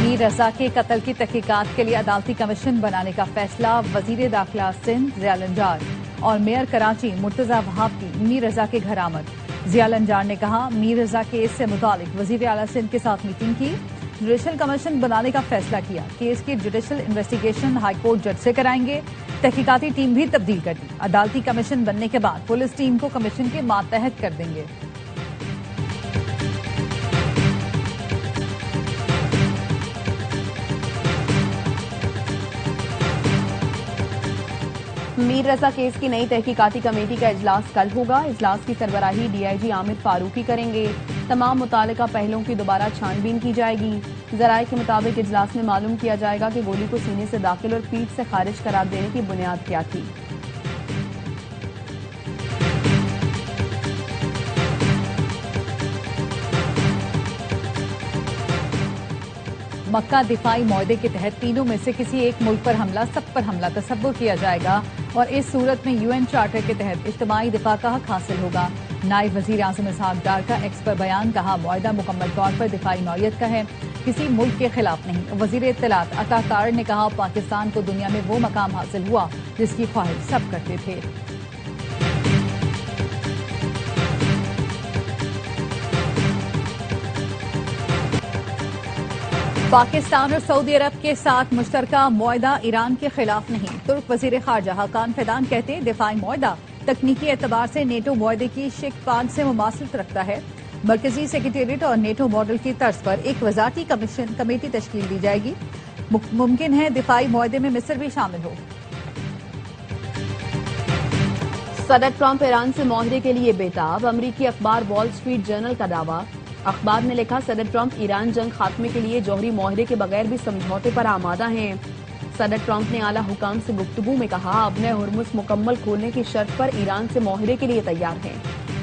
میر رضا کے قتل کی تحقیقات کے لیے عدالتی کمیشن بنانے کا فیصلہ وزیر داخلہ سندھ ضیاء الانجار اور میئر کراچی مرتضی وہاب کی میر رضا کے گھر آمد۔ ضیاء الانجار نے کہا میر رضا کیس سے متعلق وزیر اعلیٰ سندھ کے ساتھ میٹنگ کی، جوڈیشل کمیشن بنانے کا فیصلہ کیا، کیس کی جوڈیشل انویسٹیگیشن ہائی کورٹ جج سے کرائیں گے، تحقیقاتی ٹیم بھی تبدیل کر دی، عدالتی کمیشن بننے کے بعد پولیس ٹیم کو کمیشن کے ماتحت کر دیں گے۔ میر رضا کیس کی نئی تحقیقاتی کمیٹی کا اجلاس کل ہوگا۔ اجلاس کی سربراہی ڈی آئی جی عامر فاروقی کریں گے۔ تمام متعلقہ پہلوؤں کی دوبارہ چھان بین کی جائے گی۔ ذرائع کے مطابق اجلاس میں معلوم کیا جائے گا کہ گولی کو سینے سے داخل اور پیٹھ سے خارج قرار دینے کی بنیاد کیا تھی۔ مکہ دفاعی معاہدے کے تحت تینوں میں سے کسی ایک ملک پر حملہ سب پر حملہ تصور کیا جائے گا اور اس صورت میں یو این چارٹر کے تحت اجتماعی دفاع کا حق حاصل ہوگا۔ نائب وزیر اعظم اسحاق ڈار کا ایکس پر بیان، کہا معاہدہ مکمل طور پر دفاعی نوعیت کا ہے، کسی ملک کے خلاف نہیں۔ وزیر اطلاعات عطا کار نے کہا پاکستان کو دنیا میں وہ مقام حاصل ہوا جس کی خواہش سب کرتے تھے۔ پاکستان اور سعودی عرب کے ساتھ مشترکہ معاہدہ ایران کے خلاف نہیں۔ ترک وزیر خارجہ حاکان فیدان کہتے دفاعی معاہدہ تکنیکی اعتبار سے نیٹو معاہدے کی شق 5 سے مماثلت رکھتا ہے۔ مرکزی سیکریٹریٹ اور نیٹو ماڈل کی طرز پر ایک وزارتی کمیٹی تشکیل دی جائے گی۔ ممکن ہے دفاعی معاہدے میں مصر بھی شامل ہو۔ صدر ٹرمپ ایران سے معاہدے کے لیے بےتاب، امریکی اخبار وال اسٹریٹ جرنل کا دعویٰ۔ اخبار نے لکھا صدر ٹرمپ ایران جنگ خاتمے کے لیے جوہری معاہدے کے بغیر بھی سمجھوتے پر آمادہ ہیں۔ صدر ٹرمپ نے اعلیٰ حکام سے گفتگو میں کہا ابن ہرمز مکمل کھولنے کی شرط پر ایران سے معاہدے کے لیے تیار ہیں،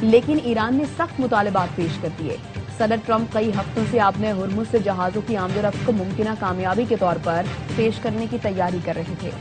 لیکن ایران نے سخت مطالبات پیش کر دیے۔ صدر ٹرمپ کئی ہفتوں سے ابن ہرمز سے جہازوں کی آمد و رفت کو ممکنہ کامیابی کے طور پر پیش کرنے کی تیاری کر رہے تھے۔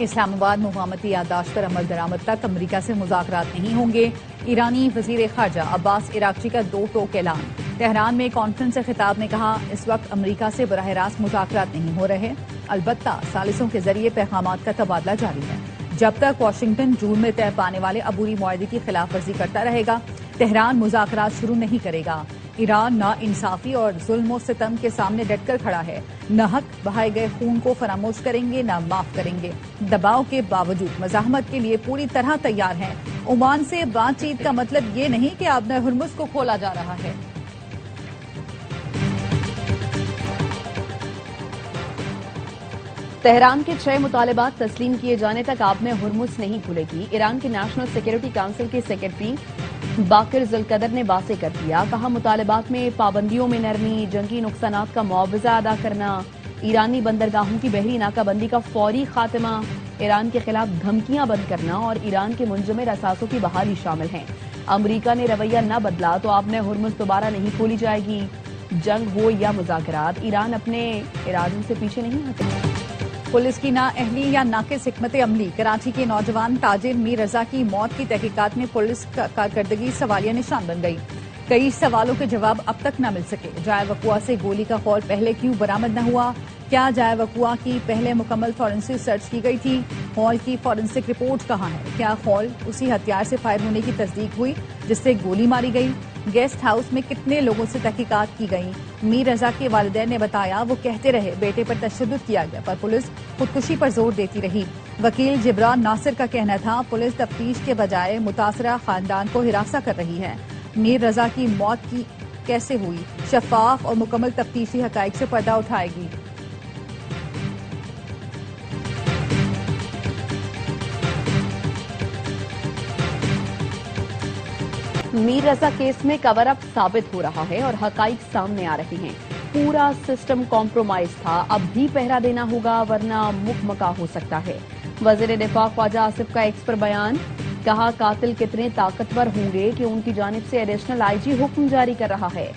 اسلام آباد مفاہمتی یادداشت پر عمل درآمد تک امریکہ سے مذاکرات نہیں ہوں گے۔ ایرانی وزیر خارجہ عباس عراقچی کا دو ٹوک اعلان۔ تہران میں کانفرنس سے خطاب میں کہا اس وقت امریکہ سے براہ راست مذاکرات نہیں ہو رہے، البتہ ثالثوں کے ذریعے پیغامات کا تبادلہ جاری ہے۔ جب تک واشنگٹن جون میں طے پانے والے عبوری معاہدے کی خلاف ورزی کرتا رہے گا، تہران مذاکرات شروع نہیں کرے گا۔ ایران نا انصافی اور ظلم و ستم کے سامنے ڈٹ کر کھڑا ہے، نہ حق بہائے گئے خون کو فراموش کریں گے نہ معاف کریں گے۔ دباؤ کے باوجود مزاحمت کے لیے پوری طرح تیار ہیں۔ عمان سے بات چیت کا مطلب یہ نہیں کہ ابن ہرمز کو کھولا جا رہا ہے۔ تہران کے 6 مطالبات تسلیم کیے جانے تک ابن ہرمز نہیں کھلے گی۔ ایران کے نیشنل سیکیورٹی کونسل کے سیکریٹری باقر ذوالقدر نے واضح کر دیا، کہا مطالبات میں پابندیوں میں نرمی، جنگی نقصانات کا معاوضہ ادا کرنا، ایرانی بندرگاہوں کی بحری ناکہ بندی کا فوری خاتمہ، ایران کے خلاف دھمکیاں بند کرنا اور ایران کے منجمد اثاثوں کی بحالی شامل ہیں۔ امریکہ نے رویہ نہ بدلا تو ابن ہرمز دوبارہ نہیں کھولی جائے گی۔ جنگ ہو یا مذاکرات، ایران اپنے ارادوں سے پیچھے نہیں ہٹے۔ پولیس کی نااہلی یا ناقص حکمت عملی، کراچی کے نوجوان تاجر میر رضا کی موت کی تحقیقات میں پولیس کارکردگی سوالیہ نشان بن گئی۔ کئی سوالوں کے جواب اب تک نہ مل سکے۔ جائے وقوع سے گولی کا خول پہلے کیوں برآمد نہ ہوا؟ کیا جائے وقوع کی پہلے مکمل فورنسک سرچ کی گئی تھی؟ خول کی فورنسک رپورٹ کہاں ہے؟ کیا خول اسی ہتھیار سے فائر ہونے کی تصدیق ہوئی جس سے گولی ماری گئی؟ گیسٹ ہاؤس میں کتنے لوگوں سے تحقیقات کی گئیں؟ میر رضا کے والدین نے بتایا وہ کہتے رہے بیٹے پر تشدد کیا گیا پر پولیس خودکشی پر زور دیتی رہی۔ وکیل جبران ناصر کا کہنا تھا پولیس تفتیش کے بجائے متاثرہ خاندان کو ہراساں کر رہی ہے۔ میر رضا کی موت کی کیسے ہوئی؟ شفاف اور مکمل تفتیشی حقائق سے پردہ اٹھائے گی۔ میر رضا کیس میں کور اپ ثابت ہو رہا ہے اور حقائق سامنے آ رہے ہیں۔ پورا سسٹم کمپرومائز تھا، اب بھی پہرا دینا ہوگا ورنہ مکمکا ہو سکتا ہے۔ وزیر دفاع خواجہ آصف کا ایکس پر بیان، کہا قاتل کتنے طاقتور ہوں گے کہ ان کی جانب سے ایڈیشنل آئی جی حکم جاری کر رہا ہے۔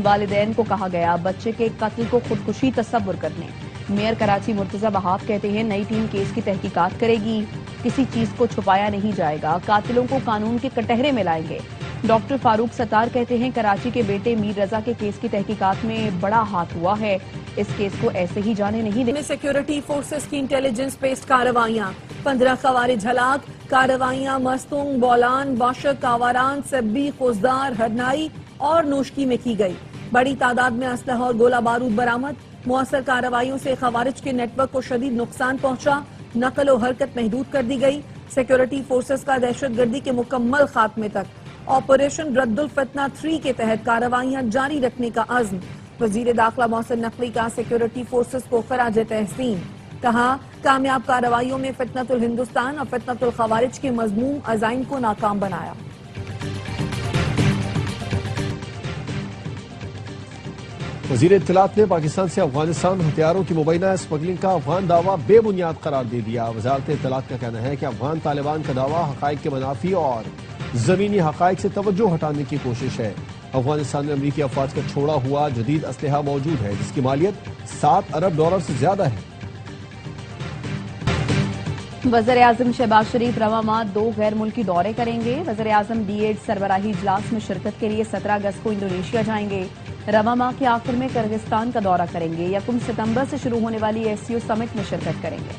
والدین کو کہا گیا بچے کے قتل کو خودکشی تصور کر لیں۔ میئر کراچی مرتضی وہاب کہتے ہیں نئی ٹیم کیس کی تحقیقات کرے گی۔ کسی چیز کو چھپایا نہیں جائے گا، قاتلوں کو قانون کے کٹہرے میں لائیں گے۔ ڈاکٹر فاروق ستار کہتے ہیں کراچی کے بیٹے میر رضا کے کیس کی تحقیقات میں بڑا ہاتھ ہوا ہے، اس کیس کو ایسے ہی جانے نہیں دیں۔ میں سیکیورٹی فورسز کی انٹیلیجنس بیسڈ کارروائیاں، 15 خوارج ہلاک، کارروائیاں مستونگ، بولان، باشق، آواران، سبی، خوزدار، ہرنائی اور نوشکی میں کی گئی۔ بڑی تعداد میں اسلحہ اور گولہ بارود برآمد، مؤثر کارروائیوں سے خوارج کے نیٹ ورک کو شدید نقصان پہنچا، نقل و حرکت محدود کر دی گئی۔ سیکیورٹی فورسز کا دہشت گردی کے مکمل خاتمے تک آپریشن رد الفتنہ 3 کے تحت کارروائیاں جاری رکھنے کا عزم۔ وزیر داخلہ محسن نقوی کا سیکیورٹی فورسز کو خراج تحسین، کہا کامیاب کارروائیوں میں فتنۃ الہندوستان اور فتنۃ الخوارج کے مذموم عزائم کو ناکام بنایا۔ وزیر اطلاعات نے پاکستان سے افغانستان ہتھیاروں کی مبینہ اسمگلنگ کا افغان دعویٰ بے بنیاد قرار دے دیا۔ وزارت اطلاعات کا کہنا ہے کہ افغان طالبان کا دعویٰ حقائق کے منافی اور زمینی حقائق سے توجہ ہٹانے کی کوشش ہے۔ افغانستان میں امریکی افواج کا چھوڑا ہوا جدید اسلحہ موجود ہے جس کی مالیت $7 ارب سے زیادہ ہے۔ وزیراعظم شہباز شریف رواں ماہ 2 غیر ملکی دورے کریں گے۔ وزیراعظم D8 سربراہی اجلاس میں شرکت کے لیے 17 اگست کو انڈونیشیا جائیں گے۔ رواں ماہ کے آخر میں کرغزستان کا دورہ کریں گے۔ 1 ستمبر سے شروع ہونے والی SCO سمٹ میں شرکت کریں گے۔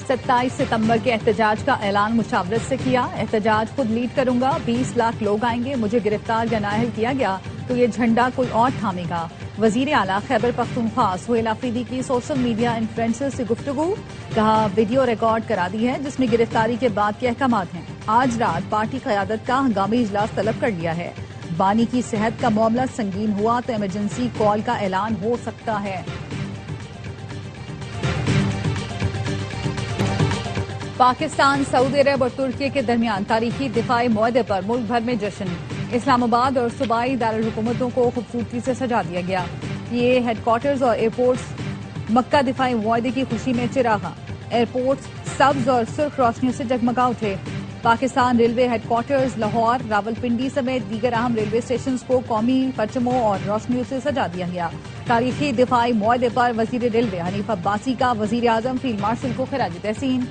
27 ستمبر کے احتجاج کا اعلان مشاورت سے کیا۔ احتجاج خود لیڈ کروں گا، 20 لاکھ لوگ آئیں گے، مجھے گرفتار یا نااہل کیا گیا تو یہ جھنڈا کوئی اور تھامے گا۔ وزیر اعلیٰ خیبر پختونخوا سہیل آفریدی کی سوشل میڈیا انفلوئنسر سے گفتگو، کہا ویڈیو ریکارڈ کرا دی ہے جس میں گرفتاری کے بعد کے احکامات ہیں۔ آج رات پارٹی قیادت کا ہنگامی اجلاس طلب کر لیا ہے۔ بانی کی صحت کا معاملہ سنگین ہوا تو ایمرجنسی کال کا اعلان ہو سکتا ہے۔ پاکستان، سعودی عرب اور ترکی کے درمیان تاریخی دفاعی معاہدے پر ملک بھر میں جشن۔ اسلام آباد اور صوبائی دارالحکومتوں کو خوبصورتی سے سجا دیا گیا۔ یہ ہیڈ کوارٹرز اور ایئرپورٹس مکہ دفاعی معاہدے کی خوشی میں چراغاں، ایئرپورٹس سبز اور سرخ روشنیوں سے جگمگا اٹھے۔ Pakistan railway headquarters Lahore, Rawalpindi سمیت دیگر اہم ریلوے اسٹیشنز کو قومی پرچموں اور روشنیوں سے سجا دیا گیا۔ تاریخی دفاعی معاہدے پر وزیر ریلوے حنیف عباسی کا وزیر اعظم فیلڈ مارشل کو خراج تحسین۔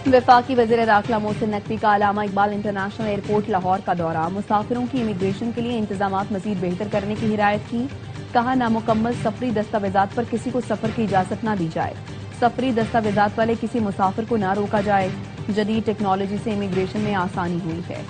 وفاقی وزیر داخلہ محسن نقوی کا علامہ اقبال انٹرنیشنل ایئرپورٹ لاہور کا دورہ، مسافروں کی امیگریشن کے لیے انتظامات مزید بہتر کرنے کی ہدایت کی۔ کہا نامکمل سفری دستاویزات پر کسی کو سفر کی اجازت نہ دی جائے، سفری دستاویزات والے کسی مسافر کو نہ روکا جائے۔ جدید ٹیکنالوجی سے امیگریشن میں آسانی ہوئی ہے۔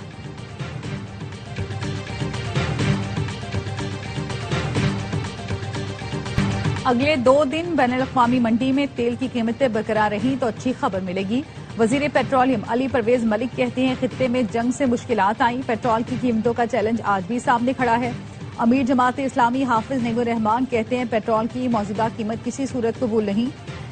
اگلے 2 دن بین الاقوامی منڈی میں تیل کی قیمتیں برقرار رہیں تو اچھی خبر ملے گی۔ وزیر پیٹرولیم علی پرویز ملک کہتے ہیں خطے میں جنگ سے مشکلات آئیں، پیٹرول کی قیمتوں کا چیلنج آج بھی سامنے کھڑا ہے۔ امیر جماعت اسلامی حافظ نگو الرحمان کہتے ہیں پیٹرول کی موجودہ قیمت کسی صورت قبول نہیں۔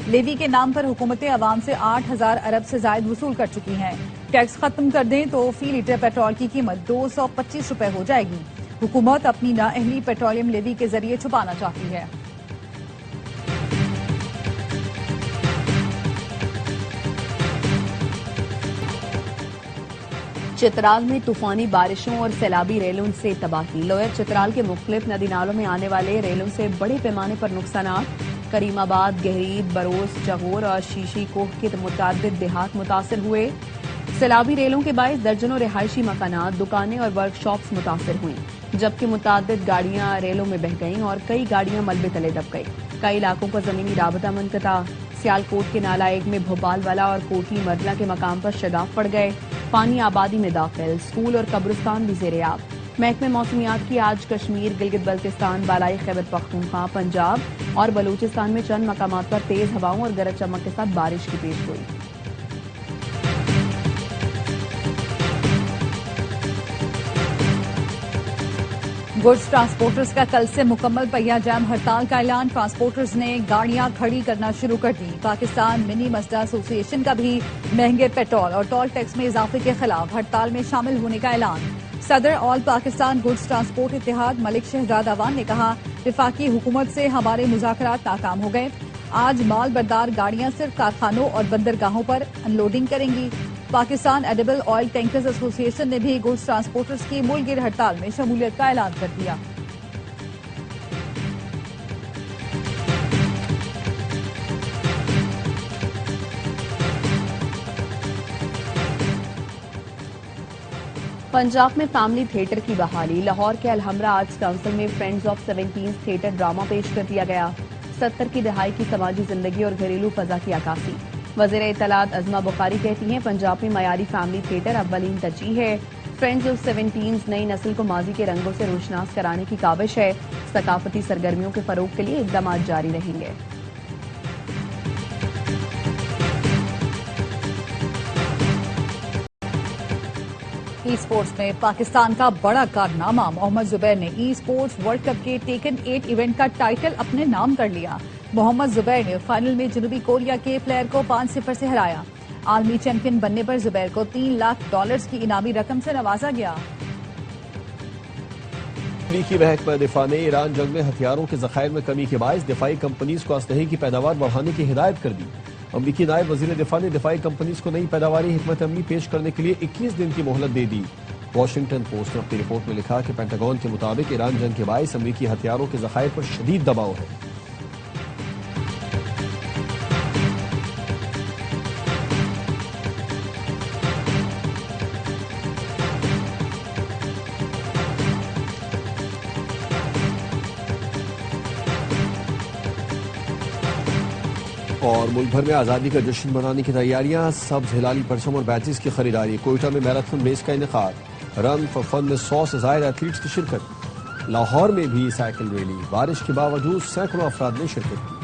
لیوی کے نام پر حکومتیں عوام سے 8,000 ارب سے زائد وصول کر چکی ہیں۔ ٹیکس ختم کر دیں تو فی لیٹر پیٹرول کی قیمت 225 روپے ہو جائے گی۔ حکومت اپنی نااہلی پیٹرولیم لیوی کے ذریعے چھپانا چاہتی ہے۔ چترال میں طوفانی بارشوں اور سیلابی ریلوں سے تباہی، لوئر چترال کے مختلف ندی نالوں میں آنے والے ریلوں سے بڑے پیمانے پر نقصانات۔ کریم آباد، گہرید، بروس، جغور اور شیشی کوہ کے متعدد دیہات متاثر ہوئے۔ سیلابی ریلوں کے باعث درجنوں رہائشی مکانات، دکانیں اور ورک شاپس متاثر ہوئیں، جبکہ متعدد گاڑیاں ریلوں میں بہہ گئیں اور کئی گاڑیاں ملبے تلے دب گئی۔ کئی علاقوں کا زمینی رابطہ منقطع۔ سیالکوٹ کے نالہ ایک میں بھوپال والا اور کوٹلی مرلا کے مقام پر شگاف پڑ گئے، پانی آبادی میں داخل، اسکول اور قبرستان بھی زیر آب۔ محکمہ موسمیات کی آج کشمیر، گلگت بلتستان، بالائی خیبر پختونخوا، پنجاب اور بلوچستان میں چند مقامات پر تیز ہواؤں اور گرج چمک کے ساتھ بارش کی پیش گوئی۔ گڈز ٹرانسپورٹرز کا کل سے مکمل پہیہ جام ہڑتال کا اعلان، ٹرانسپورٹرز نے گاڑیاں کھڑی کرنا شروع کر دی۔ پاکستان منی مزدہ ایسوسی ایشن کا بھی مہنگے پیٹرول اور ٹول ٹیکس میں اضافے کے خلاف ہڑتال میں شامل ہونے کا اعلان۔ صدر آل پاکستان گڈز ٹرانسپورٹ اتحاد ملک شہزاد اعوان نے کہا وفاقی حکومت سے ہمارے مذاکرات ناکام ہو گئے، آج مال بردار گاڑیاں صرف کارخانوں اور بندرگاہوں پر ان لوڈنگ کریں گی۔ پاکستان ایڈیبل آئل ٹینکرز ایسوسی ایشن نے بھی گوڈز ٹرانسپورٹرز کی ملک گیر ہڑتال میں شمولیت کا اعلان کر دیا۔ پنجاب میں فیملی تھیٹر کی بحالی۔ لاہور کے الحمرہ آرٹس کونسل میں فرینڈز آف 17 تھیٹر ڈرامہ پیش کر دیا گیا۔ 70 کی دہائی کی سماجی زندگی اور گھریلو فضا کی عکاسی۔ وزیر اطلاعات عظمہ بخاری کہتی ہیں پنجاب میں معیاری فیملی تھیٹر اولین ترجیح ہے۔ فرینڈز آف 17 نئی نسل کو ماضی کے رنگوں سے روشناس کرانے کی کاوش ہے۔ ثقافتی سرگرمیوں کے فروغ کے لیے اقدامات جاری رہیں گے۔ ای اسپورٹس میں پاکستان کا بڑا کارنامہ۔ محمد زبیر نے ای اسپورٹس ورلڈ کپ کے ٹیکن 8 ایونٹ کا ٹائٹل اپنے نام کر لیا۔ محمد زبیر نے فائنل میں جنوبی کوریا کے پلیئر کو 5-0 سے ہرایا۔ عالمی چیمپئن بننے پر زبیر کو $3 لاکھ کی انعامی رقم سے نوازا گیا۔ امریکی محکمہ دفاع نے ایران جنگ میں ہتھیاروں کے ذخائر میں کمی کے باعث دفاعی کمپنیز کو اسلحے کی پیداوار بڑھانے کی ہدایت کر دی۔ امریکی نائب وزیر دفاع نے دفاعی کمپنیز کو نئی پیداواری حکمت عملی پیش کرنے کے لیے 21 دن کی مہلت دے دی۔ واشنگٹن پوسٹ نے اپنی رپورٹ میں لکھا کہ پینٹاگون کے مطابق ایران جنگ کے باعث امریکی ہتھیاروں کے ذخائر پر شدید دباؤ ہے۔ اور ملک بھر میں آزادی کا جشن منانے کی تیاریاں۔ سبز ہلالی پرچم اور بیچز کی خریداری۔ کوئٹہ میں میراتھن ریس کا انعقاد۔ رن فار فن میں 100 سے زائد ایتھلیٹس کی شرکت۔ لاہور میں بھی سائیکل ریلی۔ بارش کے باوجود سینکڑوں افراد نے شرکت کی۔